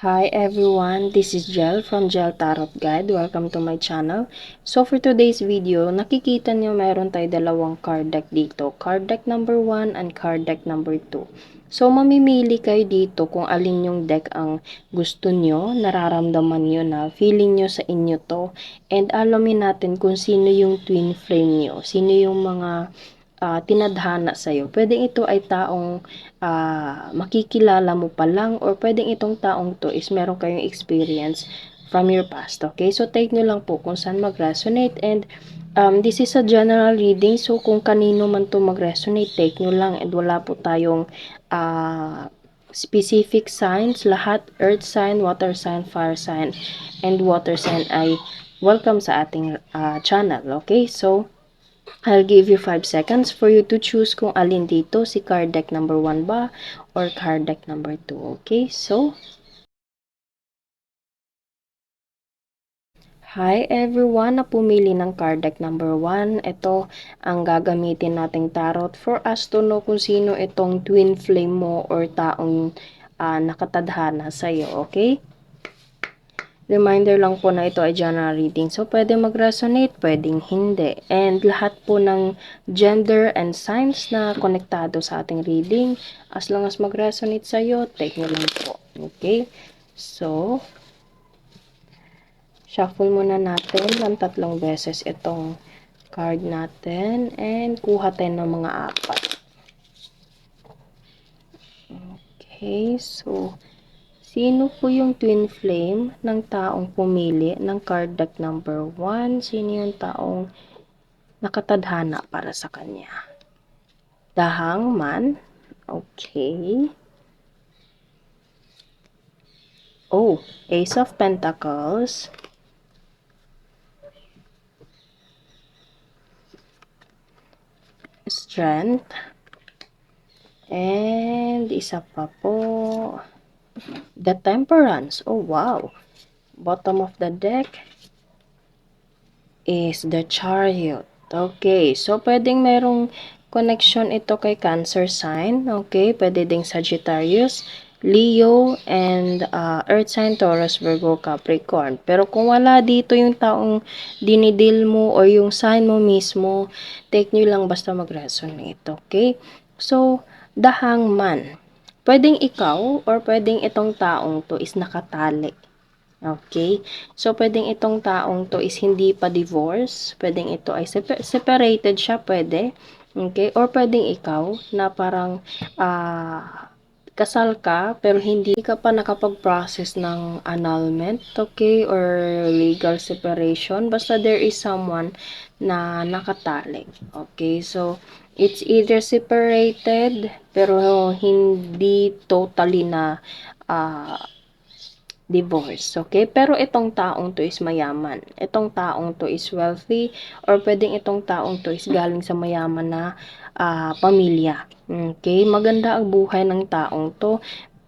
Hi everyone, this is Jel from Jel Tarot Guide. Welcome to my channel. So for today's video, nakikita nyo meron tayo dalawang card deck dito. Card deck number 1 and card deck number 2. So mamimili kayo dito kung alin yung deck ang gusto nyo, nararamdaman nyo na feeling nyo sa inyo to. And alamin natin kung sino yung twin flame nyo, sino yung mga tinadhana sa'yo. Pwedeng ito ay taong makikilala mo pa lang or pwedeng itong taong to is meron kayong experience from your past. Okay? So, take nyo lang po kung saan mag-resonate and this is a general reading. So, kung kanino man to mag-resonate, take nyo lang and wala po tayong specific signs. Lahat, earth sign, water sign, fire sign, and water sign ay welcome sa ating channel. Okay? So, I'll give you 5 seconds for you to choose kung alin dito, si card deck number 1 ba or card deck number 2. Okay, so, hi everyone na pumili ng card deck number 1. Ito ang gagamitin nating tarot for us to know kung sino itong twin flame mo or taong nakatadhana sa'yo, okay? Reminder lang po na ito ay general reading. So, pwede mag-resonate, pwedeng hindi. And lahat po ng gender and signs na konektado sa ating reading, as long as mag-resonate sa'yo, take nyo lang po. Okay? So, shuffle muna natin ng 3 beses itong card natin and kuha tayo ng mga 4. Okay, so, sino po yung twin flame ng taong pumili ng card deck number 1? Sino yung taong nakatadhana para sa kanya? The Hangman. Okay. Oh, Ace of Pentacles. Strength. And isa pa po. The Temperance. Oh, wow. Bottom of the deck is the Chariot. Okay, so pwedeng merong connection ito kay Cancer sign. Okay, pwede ding Sagittarius, Leo, and Earth sign, Taurus, Virgo, Capricorn. Pero kung wala dito yung taong dinidil mo or yung sign mo mismo, take nyo lang basta mag-resonate. Okay, so the Hangman. Pwedeng ikaw or pwedeng itong taong to is nakatali. Okay? So, pwedeng itong taong to is hindi pa divorce. Pwedeng ito ay separated siya, pwede. Okay? Or pwedeng ikaw na parang kasal ka pero hindi ka pa nakapag-process ng annulment, okay? Or legal separation. Basta there is someone na nakatali. Okay? So, it's either separated pero hindi totally na divorce, okay? Pero itong taong to is mayaman. Itong taong to is wealthy or pwedeng itong taong to is galing sa mayaman na pamilya. Okay? Maganda ang buhay ng taong to.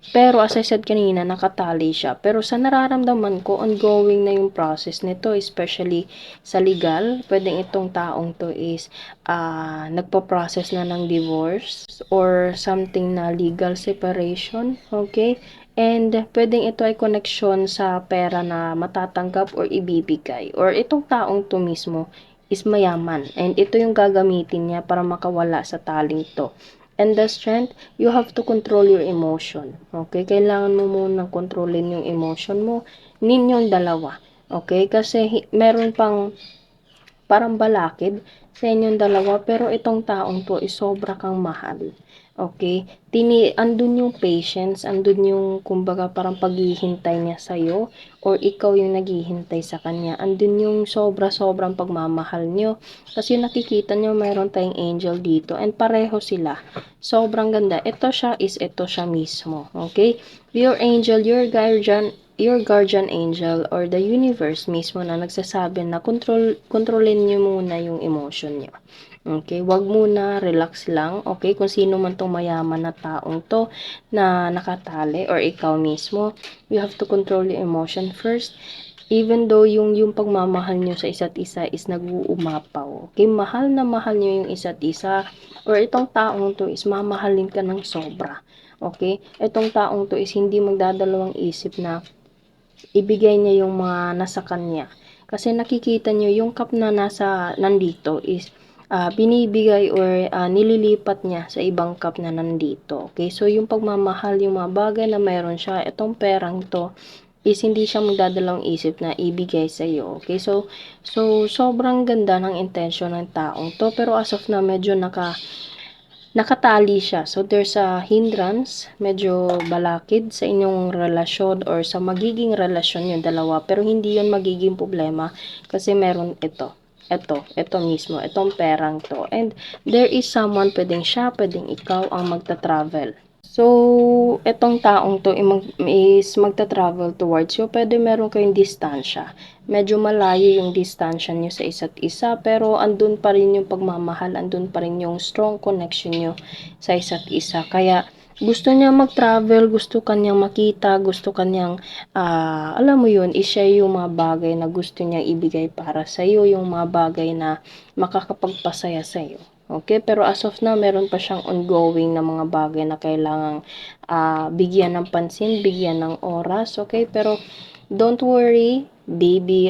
Pero as I said kanina, nakatali siya. Pero sa nararamdaman ko, ongoing na yung process nito, especially sa legal. Pwedeng itong taong to is nagpa-process na ng divorce or something na legal separation. Okay? And pwedeng ito ay connection sa pera na matatanggap or ibibigay. Or itong taong to mismo is mayaman. And ito yung gagamitin niya para makawala sa taling to. And the strength, you have to control your emotion. Okay? Kailangan mo munang kontrolin yung emotion mo. Ninyong dalawa. Okay? Kasi meron pang parang balakid sa inyong dalawa. Pero itong taong to is sobra kang mahal. Okay? Andun yung patience, andun yung kumbaga parang paghihintay niya sa'yo or ikaw yung naghihintay sa kanya. Andun yung sobra-sobrang pagmamahal nyo. Kasi nakikita nyo mayroon tayong angel dito and pareho sila. Sobrang ganda. Ito siya mismo. Okay? Your angel, your guardian angel or the universe mismo na nagsasabi na kontrolin nyo muna yung emotion nyo. Okay, wag muna, relax lang. Okay, kung sino man tong mayaman na taong to na nakatali or ikaw mismo, you have to control your emotion first. Even though yung pagmamahal nyo sa isa't isa is nag-uumapaw. Okay, mahal na mahal nyo yung isa't isa or itong taong to is mamahalin ka ng sobra. Okay? Itong taong to is hindi magdadalawang isip na ibigay niya yung mga nasa kanya. Kasi nakikita niyo yung cup na nandito is binibigay or nililipat niya sa ibang cup na nandito. Okay? So, yung pagmamahal, yung mga bagay na mayroon siya, itong perang to, is hindi siya magdadalawang isip na ibigay sa iyo. Okay? So sobrang ganda ng intention ng taong to, pero as of now medyo nakatali siya. So there's a hindrance, medyo balakid sa inyong relasyon or sa magiging relasyon yung dalawa, pero hindi yun magiging problema kasi meron ito mismo, itong perang to. And there is someone, pwedeng siya, pwedeng ikaw ang magta-travel. So, etong taong to is magta-travel towards you. Pwede meron kayong distansya. Medyo malayo yung distansya nyo sa isa't isa, pero andun pa rin yung pagmamahal, andun pa rin yung strong connection nyo sa isa't isa. Kaya, gusto niya mag-travel, gusto kanyang makita, gusto kanyang, alam mo yun, i-share yung mga bagay na gusto niyang ibigay para sa'yo, yung mga bagay na makakapagpasaya sa'yo. Okay, pero as of now, meron pa siyang ongoing na mga bagay na kailangang bigyan ng pansin, bigyan ng oras, okay? Pero don't worry, baby,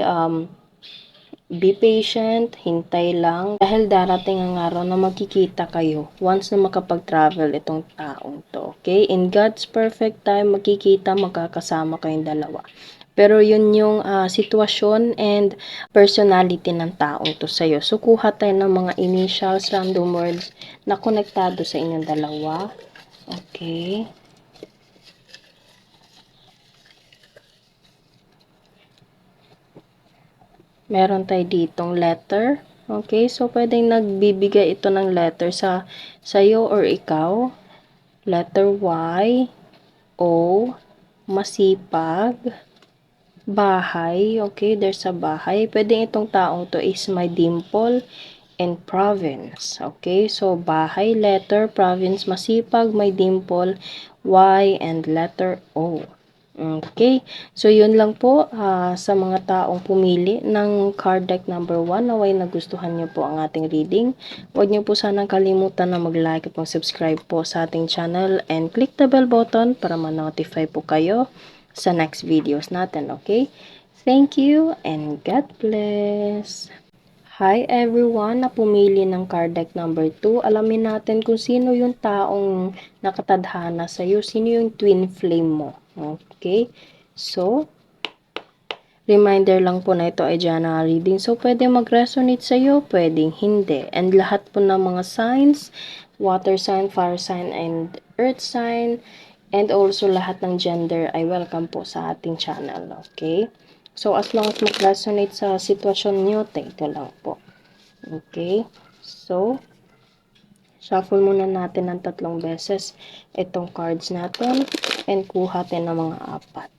be patient, hintay lang. Dahil darating ang araw na magkikita kayo once na makapag-travel itong taong to, okay? In God's perfect time, magkikita, magkakasama kayong dalawa. Pero yun yung sitwasyon and personality ng taong to sa'yo. So, kuha tayo ng mga initials, random words na konektado sa inyong dalawa. Okay. Meron tayo ditong letter. Okay, so pwedeng nagbibigay ito ng letter sa'yo or ikaw. Letter Y, O, masipag, bahay, okay, there's a bahay. Pwedeng itong taong to is may dimple and province, okay? So, bahay, letter, province, masipag, may dimple, Y, and letter O. Okay, so yun lang po sa mga taong pumili ng card deck number 1. Naway nagustuhan niyo po ang ating reading. Huwag niyo po sanang kalimutan na mag-like at mag-subscribe po sa ating channel and click the bell button para ma-notify po kayo sa next videos natin, okay? Thank you and God bless! Hi everyone na pumili ng card deck number 2. Alamin natin kung sino yung taong nakatadhana sa'yo, sino yung twin flame mo. Okay? So, reminder lang po na ito ay general reading. So, pwede mag-resonate sa'yo, pwedeng hindi. And lahat po ng mga signs, water sign, fire sign, and earth sign, and also lahat ng gender ay welcome po sa ating channel. Okay? So, as long as mag-resonate sa sitwasyon nyo, take lang po. Okay? So, shuffle muna natin ng 3 beses itong cards natin and kuha tayo ng mga 4.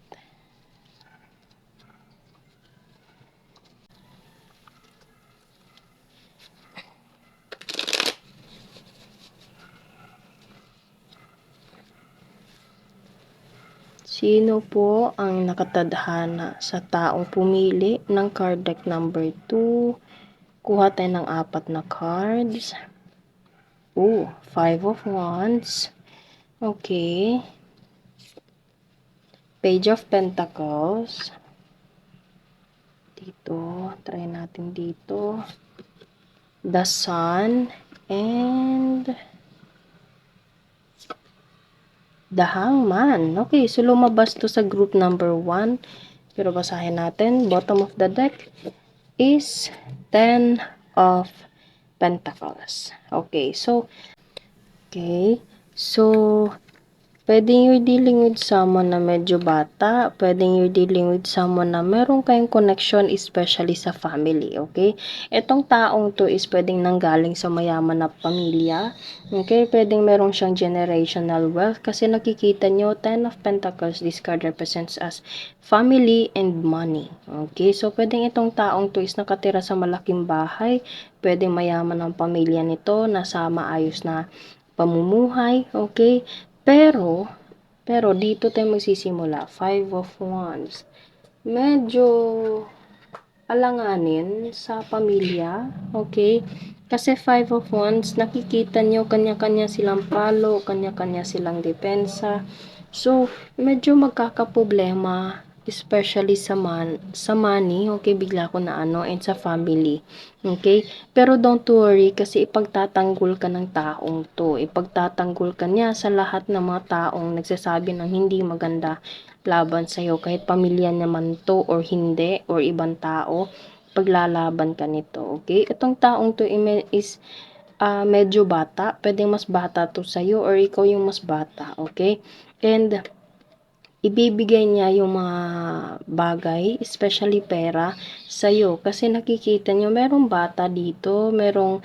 Sino po ang nakatadhana sa taong pumili ng card deck number 2? Kuha tayo ng 4 na cards. Oh, 5 of Wands. Okay. Page of Pentacles. Dito, try natin dito. The Sun and The Hangman. Okay, so lumabas to sa group number 1. Pero basahin natin. Bottom of the deck is 10 of Pentacles. Okay, so pwedeng you're dealing with someone na medyo bata, pwedeng you're dealing with someone na meron kayong connection, especially sa family, okay? Itong taong to is pwedeng nanggaling sa mayaman na pamilya, okay? Pwedeng meron siyang generational wealth kasi nakikita nyo, 10 of Pentacles, this card represents as family and money, okay? So, pwedeng itong taong to is nakatira sa malaking bahay, pwedeng mayaman ang pamilya nito, nasa maayos na pamumuhay, okay? Pero dito tayo magsisimula. 5 of Wands. Medyo alanganin sa pamilya. Okay? Kasi Five of Wands, nakikita nyo, kanya-kanya silang palo, kanya-kanya silang depensa. So, medyo magkakaproblema, especially sa money, okay, bigla ko na and sa family, okay? Pero don't worry, kasi ipagtatanggol ka ng taong to, ipagtatanggol ka niya sa lahat ng mga taong nagsasabi ng hindi maganda laban sa'yo, kahit pamilya naman to or hindi, or ibang tao, paglalaban ka nito, okay? Itong taong to is medyo bata, pwedeng mas bata to sa'yo or ikaw yung mas bata, okay? And ibibigay niya yung mga bagay, especially pera, sa'yo. Kasi nakikita niyo, merong bata dito, merong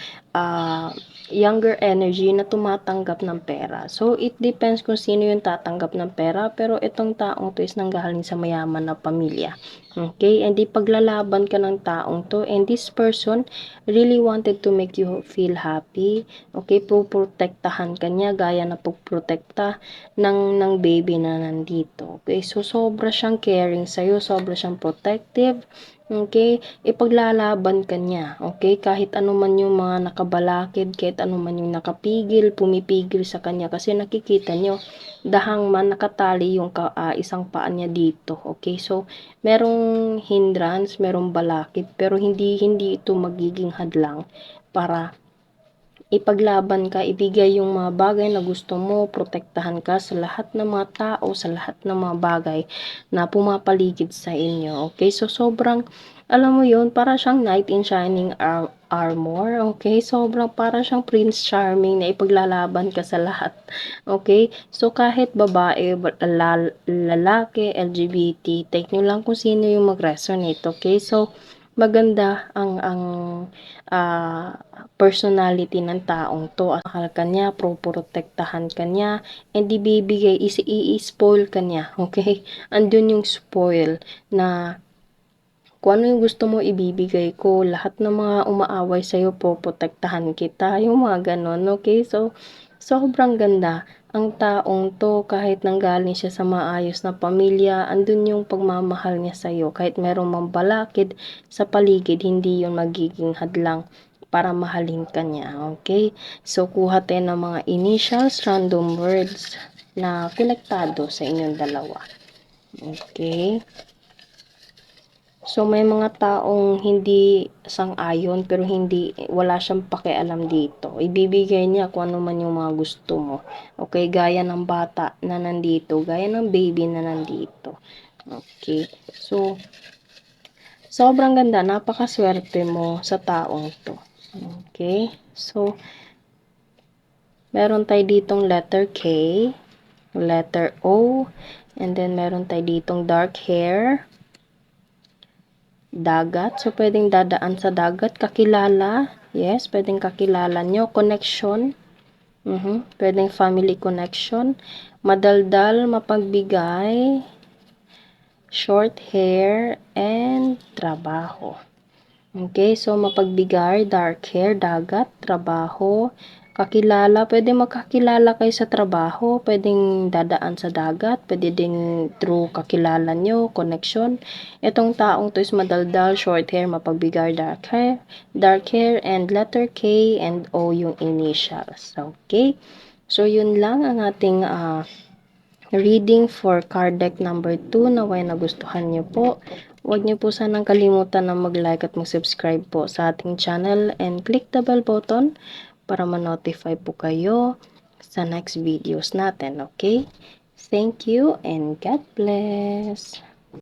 younger energy na tumatanggap ng pera. So, it depends kung sino yung tatanggap ng pera, pero itong taong to is nanggaling sa mayaman na pamilya. Okay? And paglalaban ka ng taong to, and this person really wanted to make you feel happy. Okay? Puprotektahan ka niya, gaya na pagprotekta ng baby na nandito. Okay? So, sobra siyang caring sa'yo, sobra siyang protective. Okay? Ipaglalaban ka niya. Okay? Kahit ano man yung mga nakabalakid, kahit ano man yung nakapigil, pumipigil sa kanya. Kasi nakikita nyo, dahang man nakatali yung isang paa niya dito. Okay? So, merong hindrance, merong balakid, pero hindi ito magiging hadlang para ipaglaban ka, ibigay yung mga bagay na gusto mo, protektahan ka sa lahat ng mga tao, sa lahat ng mga bagay na pumapaligid sa inyo. Okay? So, sobrang, alam mo yun, para siyang knight in shining armor. Okay? Sobrang para siyang Prince Charming na ipaglalaban ka sa lahat. Okay? So, kahit babae, lalaki, LGBT, take nyo lang kung sino yung mag-resonate. Okay? So, maganda ang personality ng taong to. Mahal ka niya, protektahan ka niya, and ibibigay, i-spoil ka niya, okay? Andun yung spoil na kung ano yung gusto mo ibibigay ko, lahat ng mga umaaway sa'yo, protektahan kita, yung mga ganon, okay? So, sobrang ganda. Ang taong to, kahit nanggaling siya sa maayos na pamilya, andun yung pagmamahal niya sa'yo. Kahit merong mambalakid sa paligid, hindi yung magiging hadlang para mahalin ka niya, okay? So, kuha tayo ng mga initials, random words na konektado sa inyong dalawa. Okay? So, may mga taong hindi sang-ayon pero wala siyang pakialam dito. Ibibigay niya kung ano man yung mga gusto mo. Okay, gaya ng bata na nandito, gaya ng baby na nandito. Okay, so, sobrang ganda, napakaswerte mo sa taong to. Okay, so, meron tayo ditong letter K, letter O, and then meron tayo ditong dark hair, dagat. So, pwedeng dadaan sa dagat. Kakilala. Yes, pwedeng kakilala nyo. Connection. Pwedeng family connection. Madaldal, mapagbigay. Short hair. And trabaho. Okay, so mapagbigay, dark hair, dagat, trabaho. Kakilala, pwede magkakilala kayo sa trabaho, pwedeng dadaan sa dagat, pwede ding through kakilala nyo, connection. Itong taong to is madaldal, short hair, mapagbigay, dark hair, and letter K and O yung initials. Okay? So, yun lang ang ating reading for card deck number 2. Naway nagustuhan nyo po. Huwag niyo po sanang kalimutan na mag-like at mag-subscribe po sa ating channel and click the bell button para ma-notify po kayo sa next videos natin, okay? Thank you and God bless!